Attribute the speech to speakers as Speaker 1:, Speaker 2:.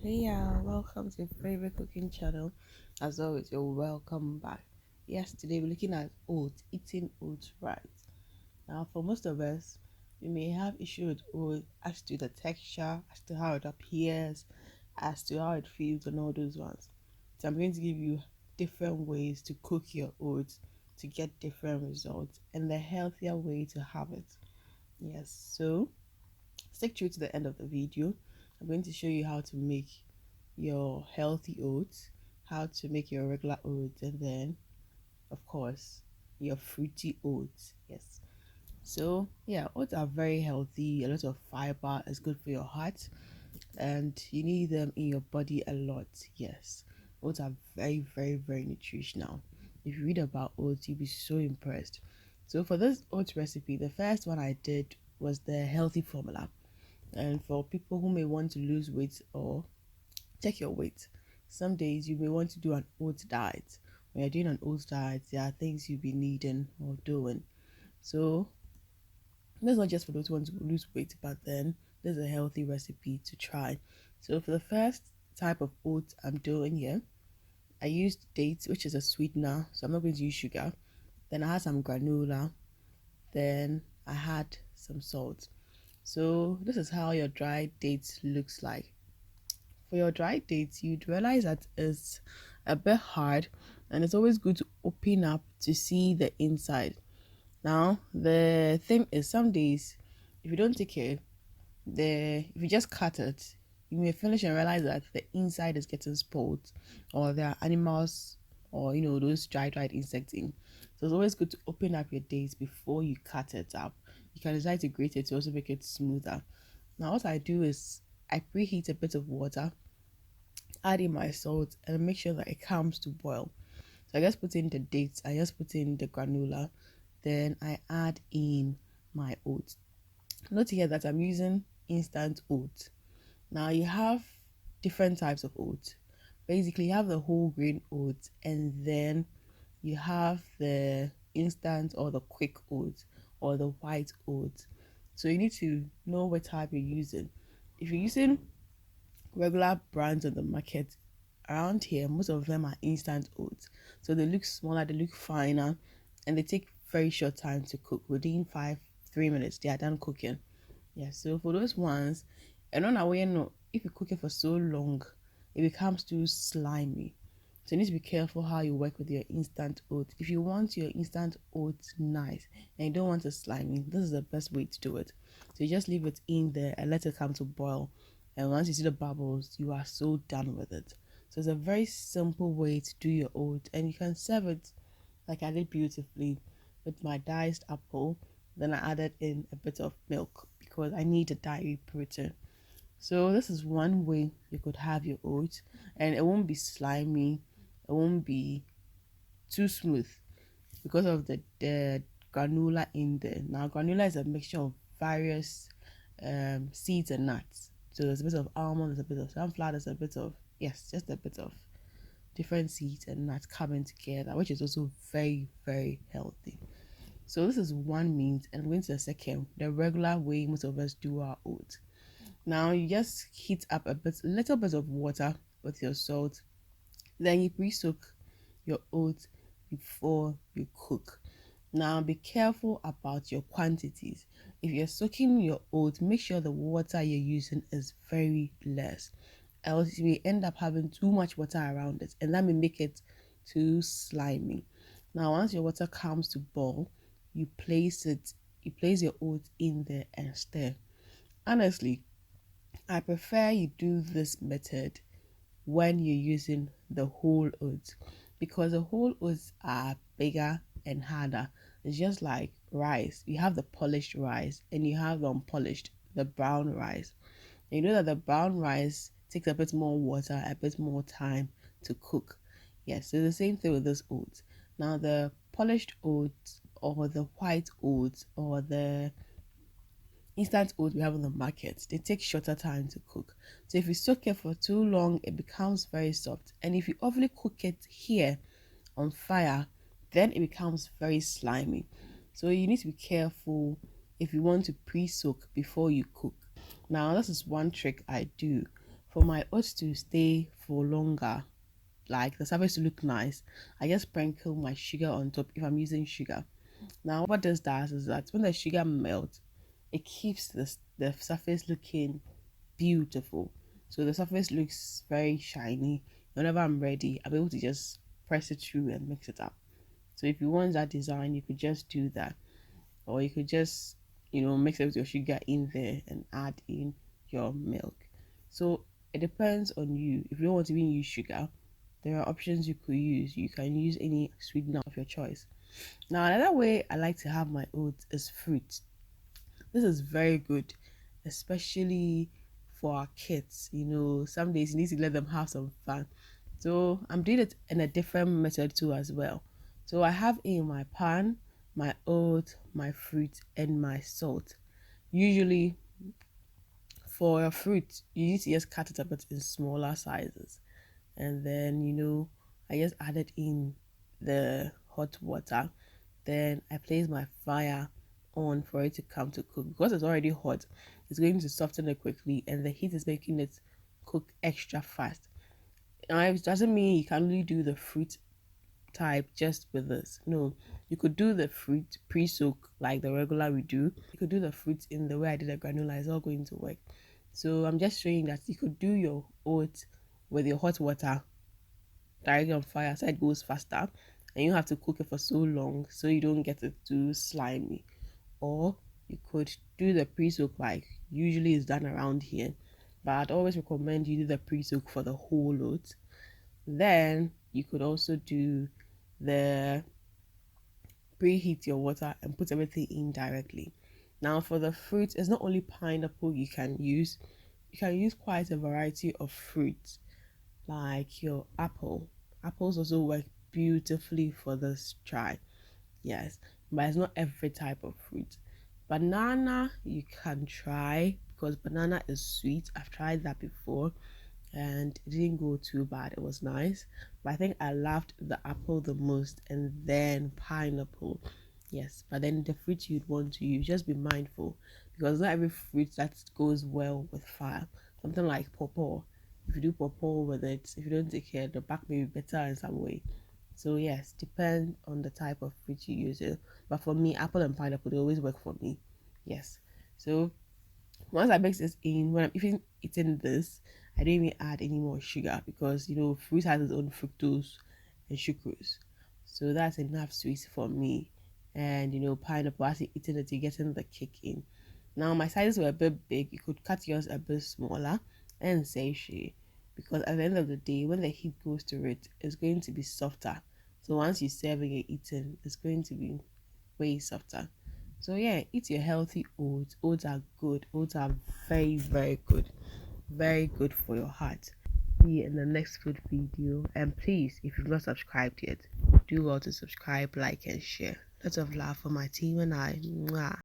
Speaker 1: Hey y'all, welcome to your favorite cooking channel. As always, you're welcome back. Yes, today we're looking at oats, eating oats right. Now, for most of us, we may have issue with oats as to the texture, as to how it appears, as to how it feels, and all those ones. So I'm going to give you different ways to cook your oats to get different results and the healthier way to have it. Yes, so stick through to the end of the video. I'm going to show you how to make your healthy oats, how to make your regular oats, and then, of course, your fruity oats. Yes. So, yeah, oats are very healthy, a lot of fiber, is good for your heart, and you need them in your body a lot. Yes. Oats are very, very, very nutritional. If you read about oats, you'll be so impressed. So, for this oats recipe, the first one I did was the healthy formula. And for people who may want to lose weight or check your weight. Some days you may want to do an oats diet. When you're doing an oats diet, there are things you'll be needing or doing. So that's not just for those who want to lose weight, but then there's a healthy recipe to try. So for the first type of oats I'm doing here, I used dates, which is a sweetener, so I'm not going to use sugar. Then I had some granula. Then I had some salt. So this is how your dried dates looks like. For your dry dates, you'd realize that it's a bit hard and it's always good to open up to see the inside. Now, the thing is, some days, if you don't take care, if you just cut it, you may finish and realize that the inside is getting spoiled, or there are animals, or those dried insects in. So it's always good to open up your dates before you cut it up. You can decide to grate it to also make it smoother. Now, what I do is I preheat a bit of water, add in my salt, and make sure that it comes to boil. So I just put in the dates, I just put in the granula, then I add in my oats. Note here that I'm using instant oats. Now you have different types of oats. Basically, you have the whole grain oats, and then you have the instant or the quick oats or the white oats. So you need to know what type you're using. If you're using regular brands on the market around here, most of them are instant oats. So they look smaller, they look finer, and they take very short time to cook. Within 3 minutes, they are done cooking. Yeah, so for those ones, and on our way, if you cook it for so long, it becomes too slimy. So you need to be careful how you work with your instant oats. If you want your instant oats nice and you don't want it slimy, this is the best way to do it. So you just leave it in there and let it come to boil. And once you see the bubbles, you are so done with it. So it's a very simple way to do your oats, and you can serve it like I did beautifully with my diced apple. Then I added in a bit of milk because I need a dairy protein. So this is one way you could have your oats, and it won't be slimy, it won't be too smooth because of the granula in there. Now granula is a mixture of various seeds and nuts. So there's a bit of almond, there's a bit of sunflower, there's a bit of, yes, just a bit of different seeds and nuts coming together, which is also very, very healthy. So this is one means, and I'm going to the second, the regular way most of us do our oats. Now you just heat up little bit of water with your salt. Then you pre-soak your oats before you cook. Now be careful about your quantities. If you're soaking your oats, make sure the water you're using is very less. Else you may end up having too much water around it, and that may make it too slimy. Now once your water comes to boil, you place your oats in there and stir. Honestly, I prefer you do this method when you're using the whole oats, because the whole oats are bigger and harder. It's just like rice. You have the polished rice and you have the unpolished, the brown rice. And you know that the brown rice takes a bit more water, a bit more time to cook. Yes, so the same thing with this oats. Now the polished oats or the white oats or the instant oats we have on the market, they take shorter time to cook. So if you soak it for too long, it becomes very soft. And if you overly cook it here on fire, then it becomes very slimy. So you need to be careful if you want to pre-soak before you cook. Now, this is one trick I do For my oats to stay for longer, like the surface to look nice, I just sprinkle my sugar on top if I'm using sugar. Now, what this does is that when the sugar melts, it keeps the surface looking beautiful. So the surface looks very shiny. Whenever I'm ready, I'm able to just press it through and mix it up. So if you want that design, you could just do that. Or you could just, mix it with your sugar in there and add in your milk. So it depends on you. If you don't want to even use sugar, there are options you could use. You can use any sweetener of your choice. Now, another way I like to have my oats is fruit. This is very good, especially for our kids. Some days you need to let them have some fun. So I'm doing it in a different method too as well. So I have in my pan my oats, my fruit, and my salt. Usually for your fruit, you need to just cut it a bit in smaller sizes. And then, I just added in the hot water. Then I place my fire on for it to come to cook. Because it's already hot, it's going to soften it quickly, and the heat is making it cook extra fast. Now, it doesn't mean you can only do the fruit type just with this. No, you could do the fruit pre-soak like the regular we do. You could do the fruit in the way I did the granula. It's all going to work. So I'm just showing that you could do your oats with your hot water directly on fire so it goes faster, and you have to cook it for so long so you don't get it too slimy. Or you could do the pre-soak like usually is done around here, but I'd always recommend you do the pre-soak for the whole oats. Then you could also do the preheat your water and put everything in directly. Now for the fruit, it's not only pineapple you can use. You can use quite a variety of fruits like your apple. Apples also work beautifully for this try. Yes, but it's not every type of fruit. Banana you can try because banana is sweet. I've tried that before and it didn't go too bad. It was nice. But I think I loved the apple the most and then pineapple. Yes, but then the fruit you'd want to use, just be mindful because not every fruit that goes well with fire. Something like pawpaw. If you do pawpaw with it, if you don't take care, the back may be better in some way. So yes, depend on the type of fruit you use it. But for me, apple and pineapple they always work for me. Yes. So once I mix this in, when I'm even eating this, I don't even add any more sugar because fruit has its own fructose and sucrose. So that's enough sweet for me. And pineapple, as you're eating it, you're getting the kick in. Now my sizes were a bit big. You could cut yours a bit smaller and sachet because at the end of the day, when the heat goes to it, it's going to be softer. So once you serve and you're eating, it's going to be way softer. So yeah, eat your healthy oats. Oats are good. Oats are very, very good. Very good for your heart. See you in the next food video. And please, if you've not subscribed yet, do well to subscribe, like, and share. Lots of love for my team and I. Mwah.